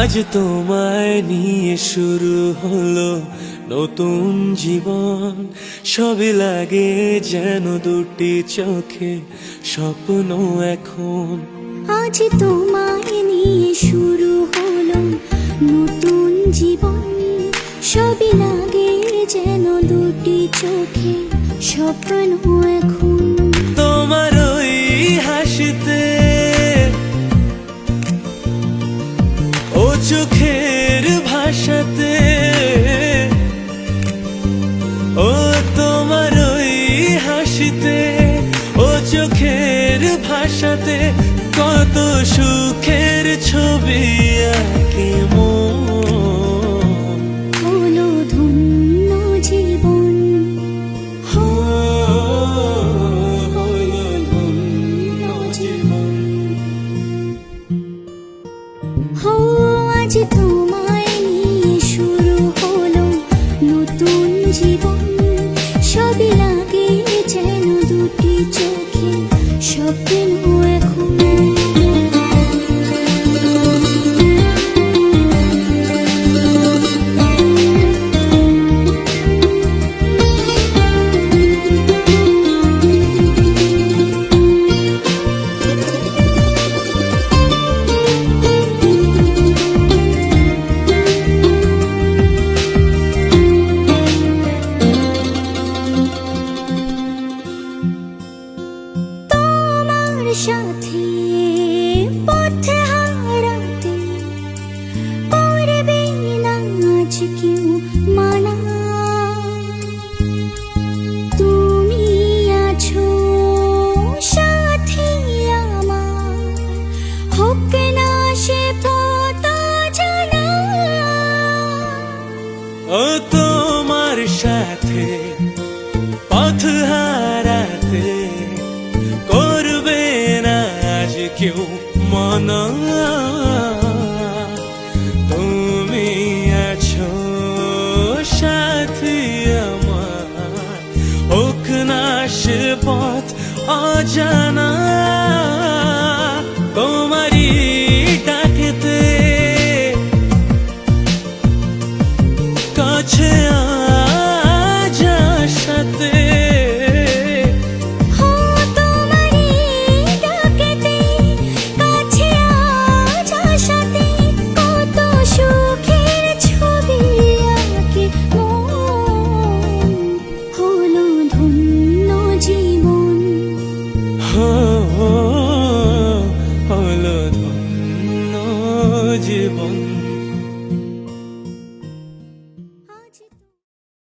আজ তোমায় নিয়ে শুরু হলো নতুন জীবন। সবে লাগে যেন দুটি চোখে স্বপ্ন এখন। আজ তোমায় নিয়ে শুরু হলো নতুন জীবন। সবই লাগে যেন দুটি চোখে স্বপ্ন এখন। তোমার ওই হাসিতে ও চোখের ভাষাতে, ও তোমার ওই হাসিতে ও চোখের ভাষাতে কত সুখের ছবি আঁকে মন। হলো ধন্য জীবন, হলো ধন্য জীবন। হো আজ তোমায় নিয়ে শুরু হলো নতুন জীবন। সবই লাগে যেন দুটি চোখে স্বপ্ন এখন। সাথে পথে হারাতে করবে না আজ কেউ মানা। তুমি আছো সাথী আমার, হোক না সে পথ জানা। ও তোমার সাথে পথ হারাতে করবে না আজ কেউ মানা। তুমি আছো সাথী আমার, হোক না সে পথ অজানা। তোমারই ডাকেতে কাছে